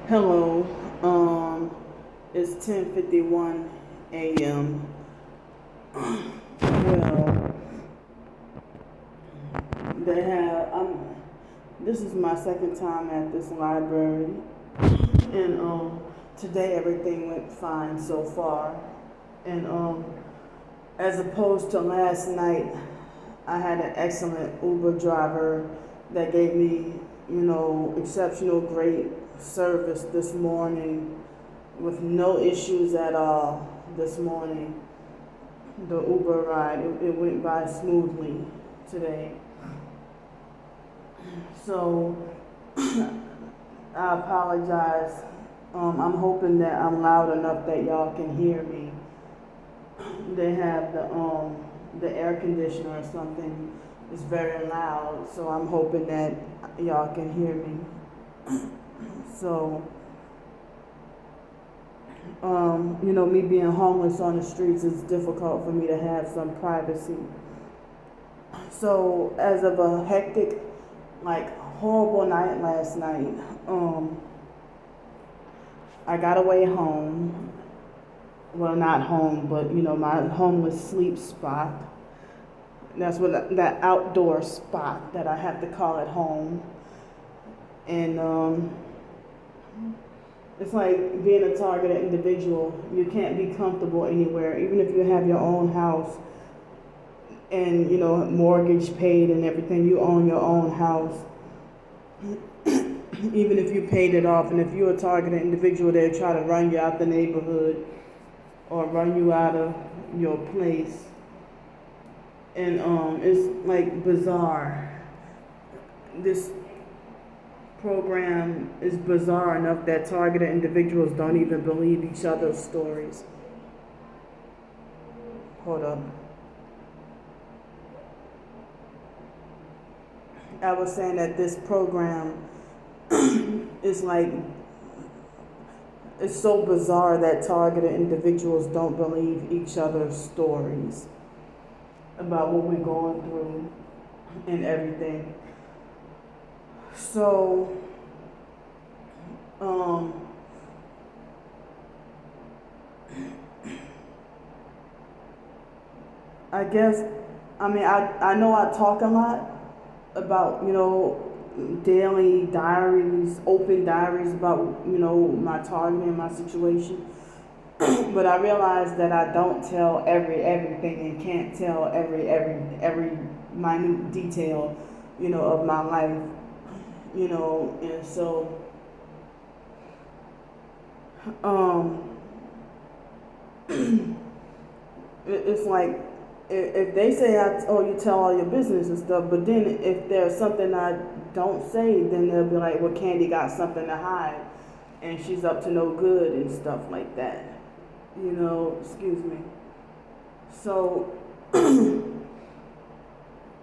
Hello. It's 10:51 a.m. Well, they have. This is my second time at this library, and today everything went fine so far. And as opposed to last night, I had an excellent Uber driver that gave me, exceptional great service this morning with no issues at all this morning. The Uber ride, it went by smoothly today. So I apologize. I'm hoping that I'm loud enough that y'all can hear me. They have the air conditioner or something is very loud, so I'm hoping that y'all can hear me. So, me being homeless on the streets is difficult for me to have some privacy. So, as of a hectic, horrible night last night, I got away home. Well, not home, but my homeless sleep spot. That's what that outdoor spot that I have to call it home. And it's like being a targeted individual. You can't be comfortable anywhere, even if you have your own house and mortgage paid and everything. You own your own house. Even if you paid it off, and if you're a targeted individual, they'll try to run you out the neighborhood or run you out of your place. And it's like bizarre. This program is bizarre enough that targeted individuals don't even believe each other's stories. Hold up. I was saying that this program is it's so bizarre that targeted individuals don't believe each other's stories about what we're going through and everything. So, I guess, I know I talk a lot about, daily diaries, open diaries about, my targeting and my situation. But I realize that I don't tell everything and can't tell every minute detail, of my life, and so it's like if they say you tell all your business and stuff, but then if there's something I don't say, then they'll be like, well, Candy got something to hide and she's up to no good and stuff like that. Excuse me. So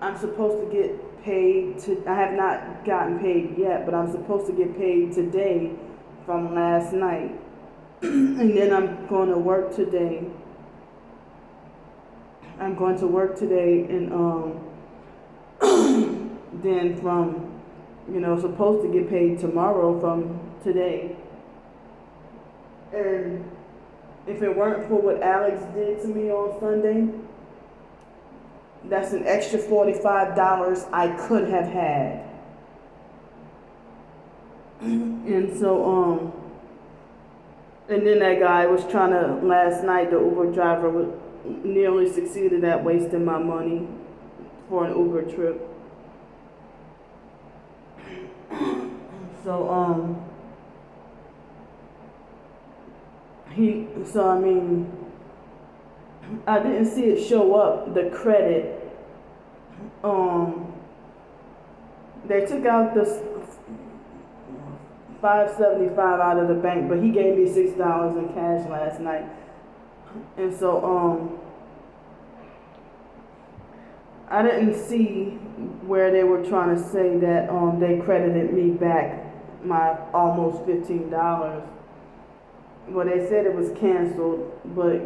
I'm supposed to get paid I have not gotten paid yet, but I'm supposed to get paid today from last night. And then I'm going to work today. I'm going to work today and then from, supposed to get paid tomorrow from today. And if it weren't for what Alex did to me on Sunday, that's an extra $45 I could have had. And so, and then that guy was trying to, last night, the Uber driver nearly succeeded at wasting my money for an Uber trip. So, I didn't see it show up, the credit. They took out this $5.75 out of the bank, but he gave me $6 in cash last night. And so, I didn't see where they were trying to say that they credited me back my almost $15. Well, they said it was canceled, but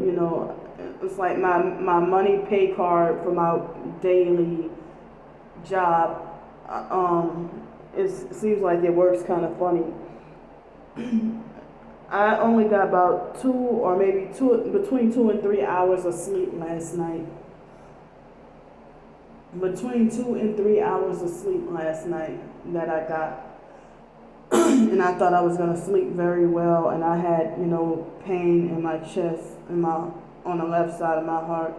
it's like my money pay card for my daily job. It seems like it works kind of funny. I only got about between 2 and 3 hours of sleep last night. Between 2 and 3 hours of sleep last night that I got. And I thought I was gonna sleep very well, and I had, pain in my chest, on the left side of my heart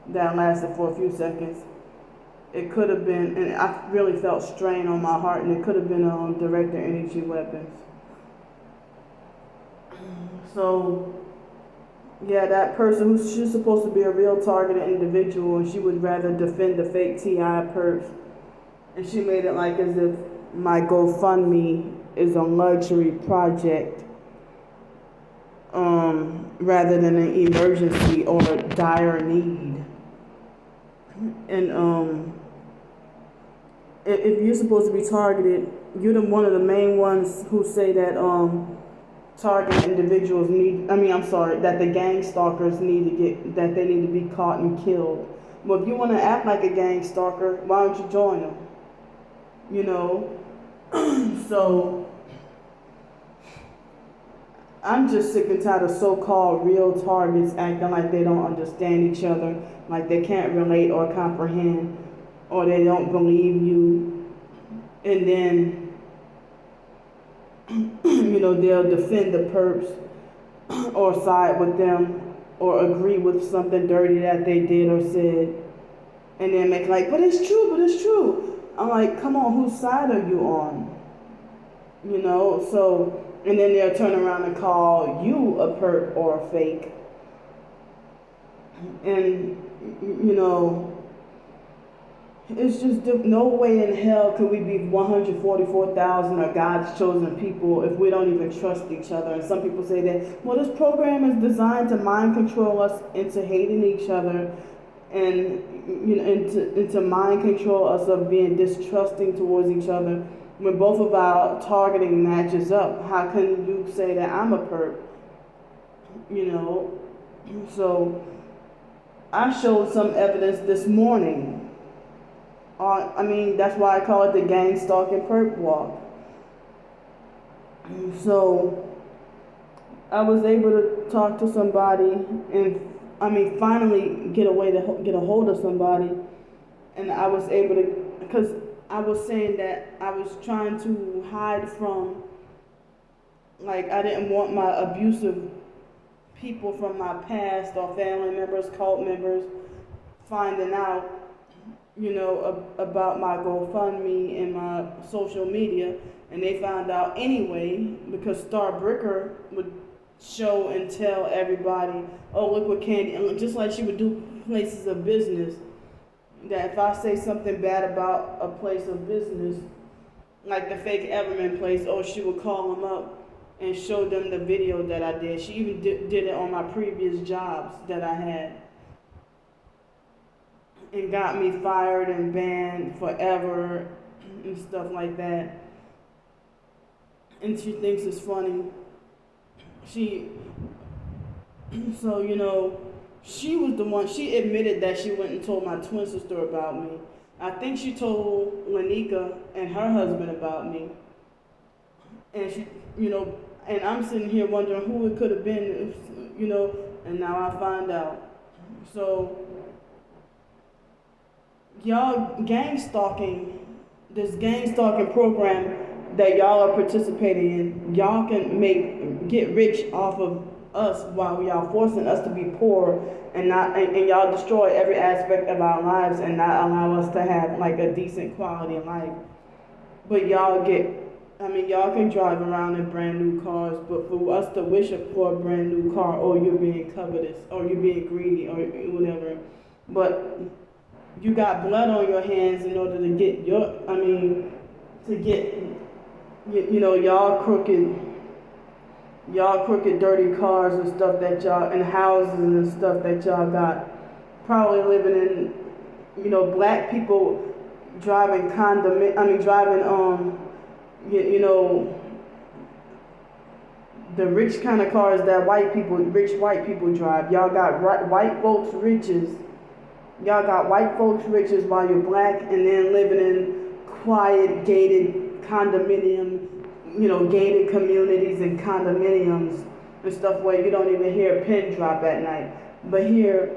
that lasted for a few seconds. It could have been, and I really felt strain on my heart, and it could have been directed energy weapons. So, yeah, that person she's supposed to be a real targeted individual, and she would rather defend the fake TI perps, and she made it like as if my GoFundMe is a luxury project, rather than an emergency or a dire need. And if you're supposed to be targeted, you're one of the main ones who say that target individuals that the gang stalkers that they need to be caught and killed. Well, if you want to act like a gang stalker, why don't you join them? So I'm just sick and tired of so-called real targets acting like they don't understand each other, like they can't relate or comprehend, or they don't believe you, and then they'll defend the perps or side with them or agree with something dirty that they did or said, and then make like, but it's true. I'm like, come on, whose side are you on? So, and then they'll turn around and call you a perp or a fake. And, it's just no way in hell could we be 144,000 of God's chosen people if we don't even trust each other. And some people say that, well, this program is designed to mind control us into hating each other, and into mind control us of being distrusting towards each other. When both of our targeting matches up, how can you say that I'm a perp? So I showed some evidence this morning. That's why I call it the gang stalking perp walk. So I was able to talk to somebody and finally get a hold of somebody, and I was able to, because I was saying that I was trying to hide from, like, I didn't want my abusive people from my past or family members, cult members, finding out, about my GoFundMe and my social media, and they found out anyway, because Starbricker would show and tell everybody, oh, look what Candy, and just like she would do places of business, that if I say something bad about a place of business, like the fake Everman place, she would call them up and show them the video that I did. She even did it on my previous jobs that I had, and got me fired and banned forever and stuff like that. And she thinks it's funny. She was the one, she admitted that she went and told my twin sister about me. I think she told Lanika and her husband about me. And she, and I'm sitting here wondering who it could have been, and now I find out. So, y'all this gang stalking program that y'all are participating in, y'all can get rich off of us while y'all forcing us to be poor, and y'all destroy every aspect of our lives and not allow us to have like a decent quality of life. But y'all can drive around in brand new cars, but for us to wish for a brand new car, you're being covetous, or you're being greedy, or whatever. But you got blood on your hands in order to get y'all crooked dirty cars and stuff that y'all, and houses and stuff that y'all got. Probably living in, black people driving the rich kind of cars that rich white people drive. Y'all got white folks riches. Y'all got white folks riches while you're black, and then living in quiet, gated condominium gated communities and condominiums and stuff where you don't even hear a pin drop at night. But here,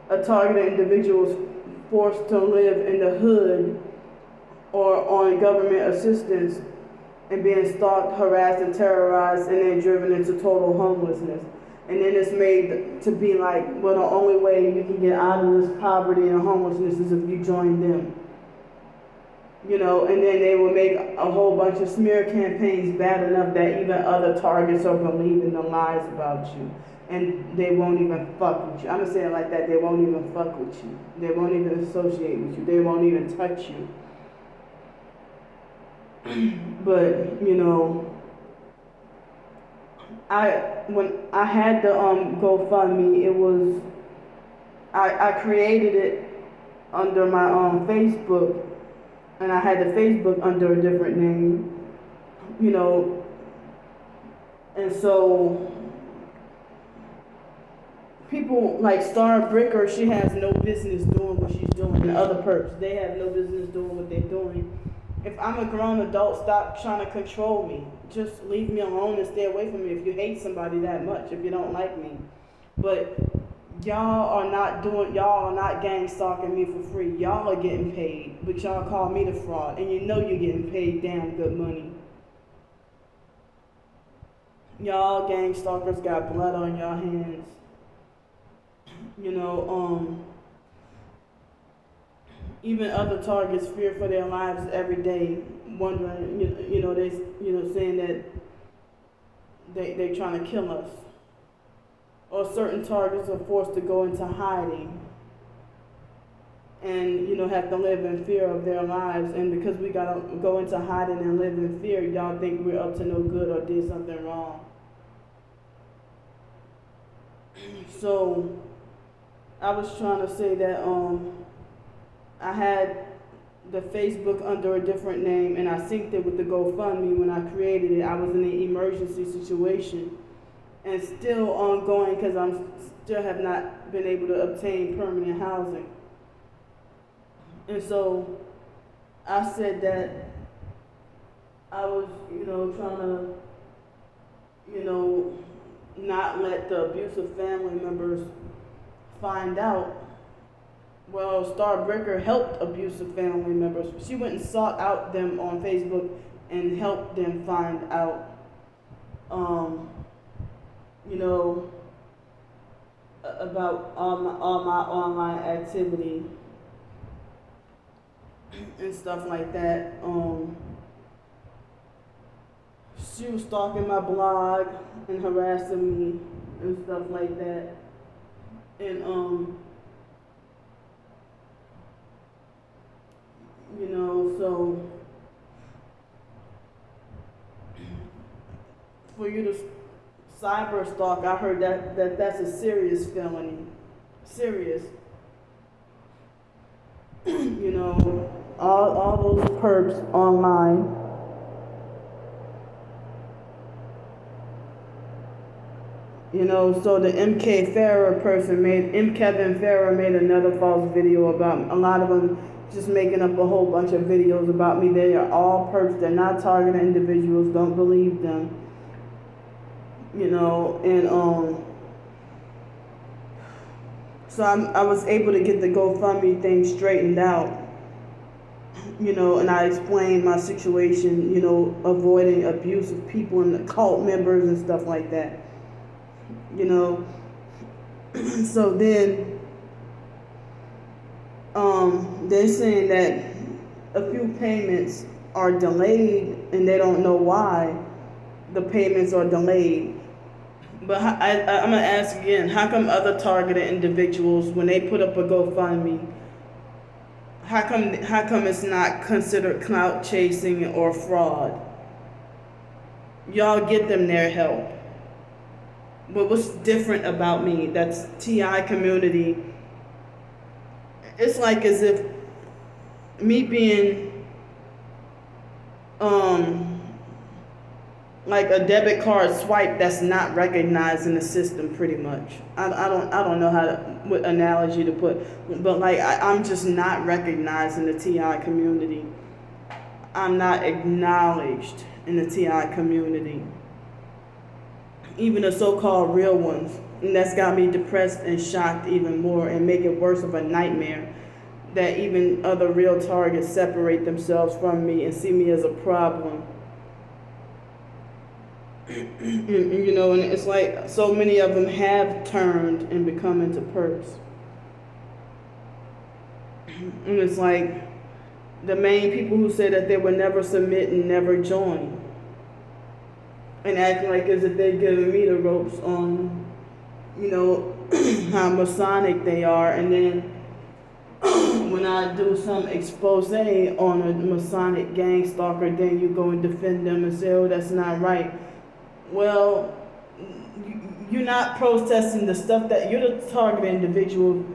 a targeted individual is forced to live in the hood or on government assistance and being stalked, harassed, and terrorized, and then driven into total homelessness. And then it's made to be like, well, the only way you can get out of this poverty and homelessness is if you join them. And then they will make a whole bunch of smear campaigns bad enough that even other targets are believing the lies about you. And they won't even fuck with you. I'm gonna say it like that. They won't even fuck with you. They won't even associate with you. They won't even touch you. But when I had the GoFundMe, it was I created it under my Facebook, and I had the Facebook under a different name, and so people like Star Bricker, she has no business doing what she's doing, and other perps, they have no business doing what they're doing. If I'm a grown adult, stop trying to control me. Just leave me alone and stay away from me if you hate somebody that much, if you don't like me. But y'all are not gang stalking me for free. Y'all are getting paid, but y'all call me the fraud, and you're getting paid damn good money. Y'all gang stalkers got blood on y'all hands. Even other targets fear for their lives every day, wondering, saying that they're trying to kill us. Or certain targets are forced to go into hiding and, have to live in fear of their lives. And because we gotta go into hiding and live in fear, y'all think we're up to no good or did something wrong. So I was trying to say that I had the Facebook under a different name, and I synced it with the GoFundMe. When I created it, I was in an emergency situation, and still ongoing because I'm still have not been able to obtain permanent housing. And so I said that I was, trying to, not let the abusive family members find out. Well, Star Bricker helped abusive family members. She went and sought out them on Facebook and helped them find out, about all my online activity and stuff like that. She was stalking my blog and harassing me and stuff like that. And so for you to cyber stalk, I heard that's a serious felony. Serious. All those perps online. So the MK Farah person Kevin Farah made another false video about a lot of them just making up a whole bunch of videos about me. They are all perps. They're not targeted individuals. Don't believe them. So I was able to get the GoFundMe thing straightened out. And I explained my situation, avoiding abusive people and cult members and stuff like that. So then they're saying that a few payments are delayed and they don't know why the payments are delayed. But I'm gonna ask again, how come other targeted individuals, when they put up a GoFundMe, how come it's not considered clout chasing or fraud? Y'all get them their help. But what's different about me? That's TI community. It's like as if me being like a debit card swipe that's not recognized in the system, pretty much. I don't know what analogy to put, but like I'm just not recognized in the TI community. I'm not acknowledged in the TI community, even the so-called real ones. And that's got me depressed and shocked even more, and make it worse of a nightmare that even other real targets separate themselves from me and see me as a problem. You know, and it's like so many of them have turned and become into perps. And it's like the main people who said that they would never submit and never join, and acting like as if they're giving me the ropes on, you know, how Masonic they are, and then when I do some expose on a Masonic gang stalker, then you go and defend them and say, oh, that's not right. Well, you're not protesting the stuff that you're the target individual.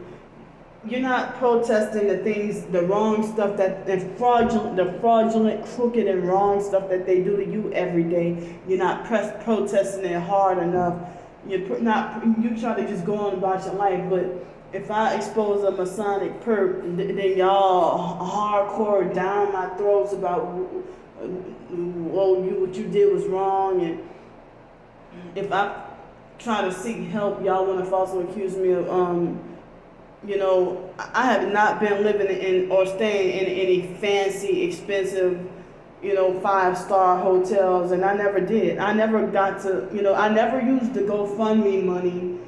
You're not protesting the things, the wrong stuff that the fraudulent, crooked, and wrong stuff that they do to you every day. You're not protesting it hard enough. You try to just go on about your life, but if I expose a Masonic perp, then y'all hardcore down my throats about, what you did was wrong, and if I try to seek help, y'all want to falsely accuse me of, you know, I have not been living in or staying in any fancy, expensive, you know, 5-star hotels, and I never did. I never got to, you know, I never used the GoFundMe money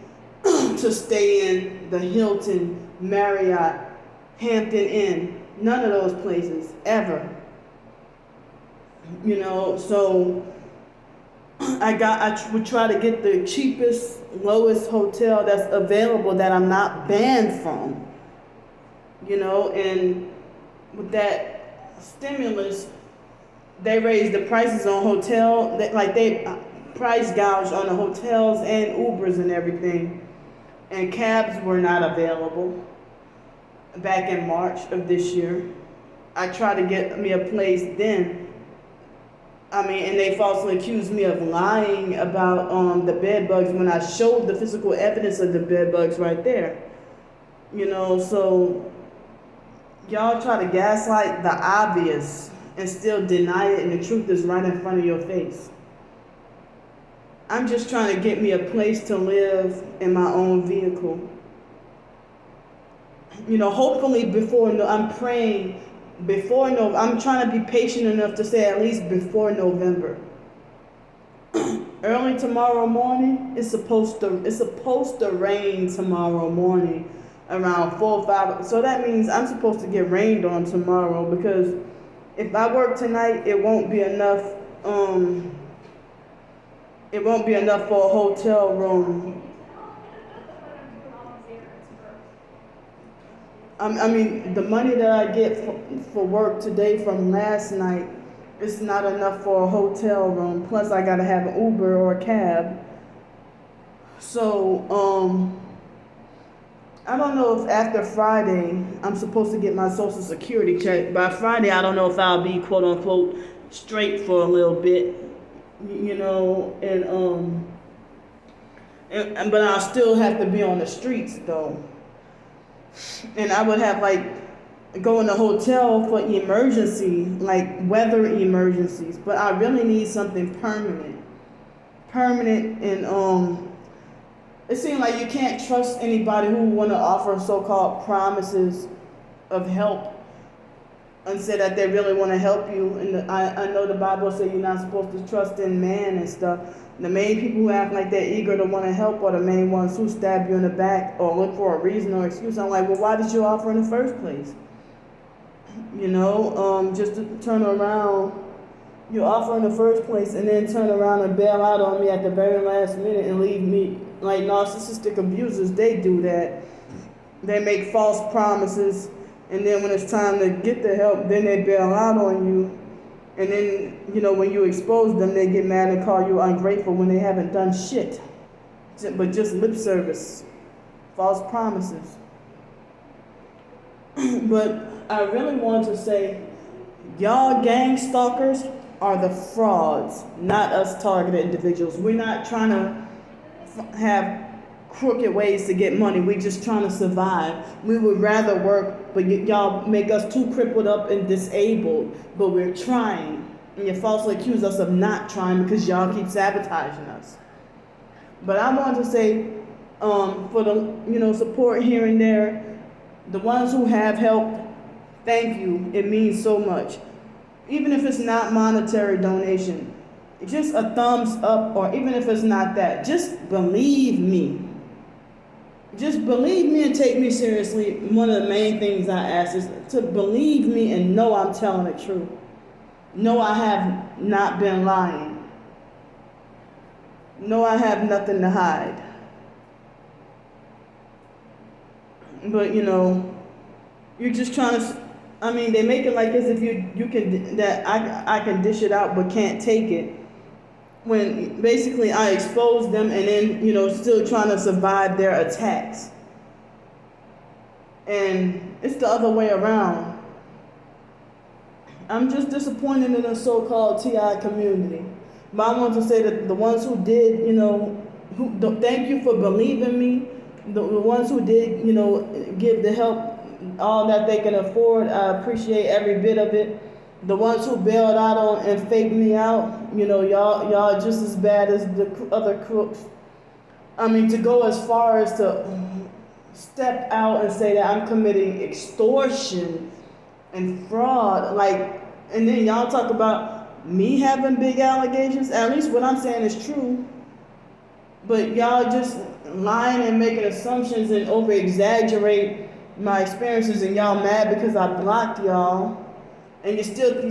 to stay in the Hilton, Marriott, Hampton Inn, none of those places, ever. You know, so I would try to get the cheapest, lowest hotel that's available that I'm not banned from. You know, and with that stimulus, they raised the prices on hotel, they price gouged on the hotels and Ubers and everything. And cabs were not available back in March of this year. I tried to get me a place then. I mean, and they falsely accused me of lying about the bed bugs when I showed the physical evidence of the bed bugs right there. You know, so y'all try to gaslight the obvious and still deny it, and the truth is right in front of your face. I'm just trying to get me a place to live in my own vehicle. You know, hopefully I'm praying before November. I'm trying to be patient enough to say at least before November. Early tomorrow morning, it's supposed to rain tomorrow morning around 4 or 5. So that means I'm supposed to get rained on tomorrow, because if I work tonight, it won't be enough. It won't be enough for a hotel room. I mean, the money that I get for work today from last night is not enough for a hotel room. Plus, I gotta have an Uber or a cab. So, I don't know if after Friday I'm supposed to get my Social Security check. By Friday, I don't know if I'll be quote unquote straight for a little bit. You know, but I'll still have to be on the streets though. And I would have go in a hotel for emergency, like weather emergencies. But I really need something permanent. And it seems like you can't trust anybody who want to offer so-called promises of help and say that they really want to help you. And I know the Bible says you're not supposed to trust in man and stuff. The main people who act like they're eager to want to help are the main ones who stab you in the back or look for a reason or excuse. I'm like, well, why did you offer in the first place? You know, just to turn around. You offer in the first place and then turn around and bail out on me at the very last minute and leave me. Like narcissistic abusers, they do that. They make false promises, and then when it's time to get the help, then they bail out on you. And then, you know, when you expose them, they get mad and call you ungrateful when they haven't done shit, but just lip service, false promises. But I really want to say, y'all gang stalkers are the frauds, not us targeted individuals. We're not trying to have crooked ways to get money. We're just trying to survive. We would rather work, but y'all make us too crippled up and disabled, but we're trying. And you falsely accuse us of not trying because y'all keep sabotaging us. But I want to say, for the support here and there, the ones who have helped, thank you. It means so much. Even if it's not monetary donation, just a thumbs up, or even if it's not that, just believe me. Just believe me and take me seriously. One of the main things I ask is to believe me and know I'm telling the truth. No, I have not been lying. No, I have nothing to hide. But you're just trying to. They make it like as if you can that I can dish it out but can't take it. When basically I expose them and then still trying to survive their attacks. And it's the other way around. I'm just disappointed in the so-called TI community. But I want to say that the ones who did, thank you for believing me. The ones who did, give the help, all that they can afford, I appreciate every bit of it. The ones who bailed out on and faked me out, y'all just as bad as the other crooks. To go as far as to step out and say that I'm committing extortion and fraud, and then y'all talk about me having big allegations. At least what I'm saying is true. But y'all just lying and making assumptions and over-exaggerate my experiences, and y'all mad because I blocked y'all. And you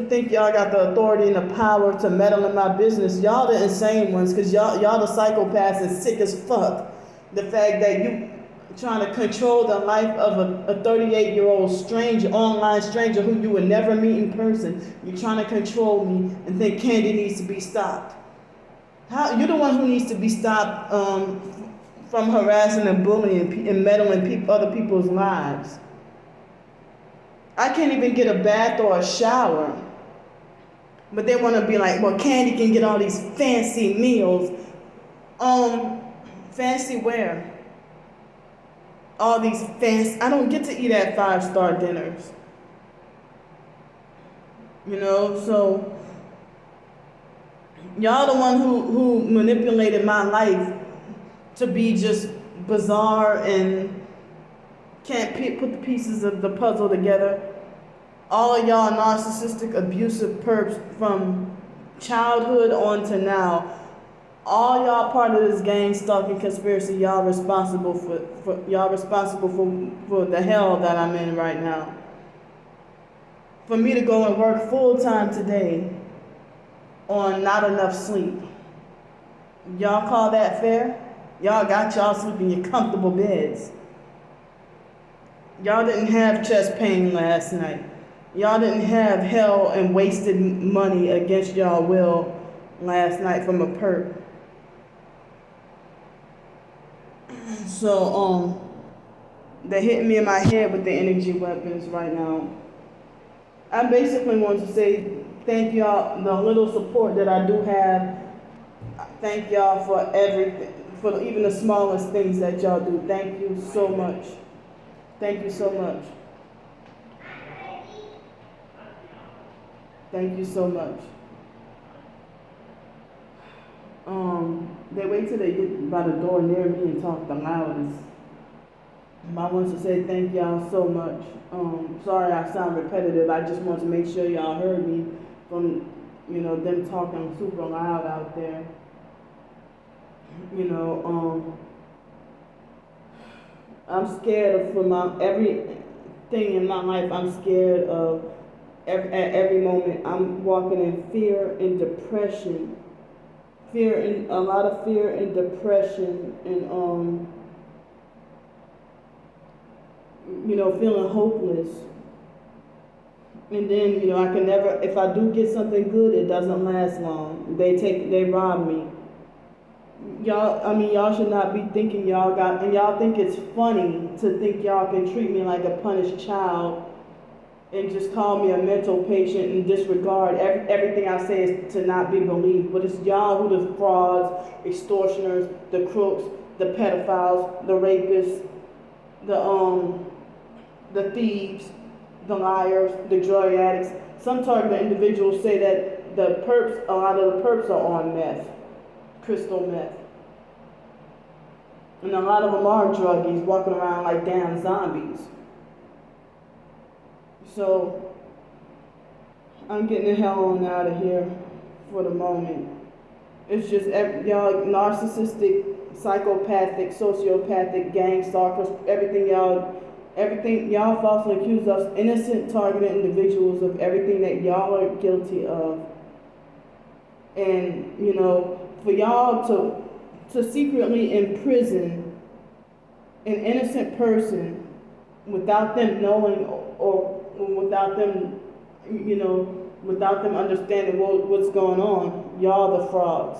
think y'all got the authority and the power to meddle in my business. Y'all the insane ones, because y'all the psychopaths and sick as fuck. The fact that you trying to control the life of a 38-year-old stranger, online stranger who you would never meet in person. You're trying to control me and think Candy needs to be stopped. You're the one who needs to be stopped from harassing and bullying and meddling other people's lives. I can't even get a bath or a shower. But they want to be like, well, Candy can get all these fancy meals. Fancy where? All these fancy, I don't get to eat at 5-star dinners. So y'all the one who manipulated my life to be just bizarre and can't put the pieces of the puzzle together. All of y'all narcissistic, abusive perps from childhood on to now. All y'all part of this gang stalking conspiracy. Y'all responsible for the hell that I'm in right now. For me to go and work full time today on not enough sleep. Y'all call that fair? Y'all got y'all sleeping in your comfortable beds. Y'all didn't have chest pain last night. Y'all didn't have hell and wasted money against y'all will last night from a perp. So, they're hitting me in my head with the energy weapons right now. I basically want to say thank y'all, the little support that I do have. Thank y'all for everything, for even the smallest things that y'all do. Thank you so much. Thank you so much. Thank you so much. They wait till they get by the door near me and talk the loudest. I want to say thank y'all so much. Sorry I sound repetitive. I just want to make sure y'all heard me from, them talking super loud out there. I'm scared of everything in my life. I'm scared of at every moment. I'm walking in fear and depression. A lot of fear and depression, and feeling hopeless. And then, I can never, if I do get something good, it doesn't last long. They rob me. Y'all should not be thinking and y'all think it's funny to think y'all can treat me like a punished child and just call me a mental patient and disregard everything I say is to not be believed. But it's y'all who the frauds, extortioners, the crooks, the pedophiles, the rapists, the thieves, the liars, the drug addicts. Some targeted individuals say that a lot of the perps are on meth, crystal meth. And a lot of them are druggies walking around like damn zombies. So I'm getting the hell on out of here for the moment. It's just y'all narcissistic, psychopathic, sociopathic, gang stalkers, everything y'all falsely accuse us, innocent targeted individuals of everything that y'all are guilty of. And, for y'all to secretly imprison an innocent person without them knowing or without them, without them understanding what's going on, y'all the frauds.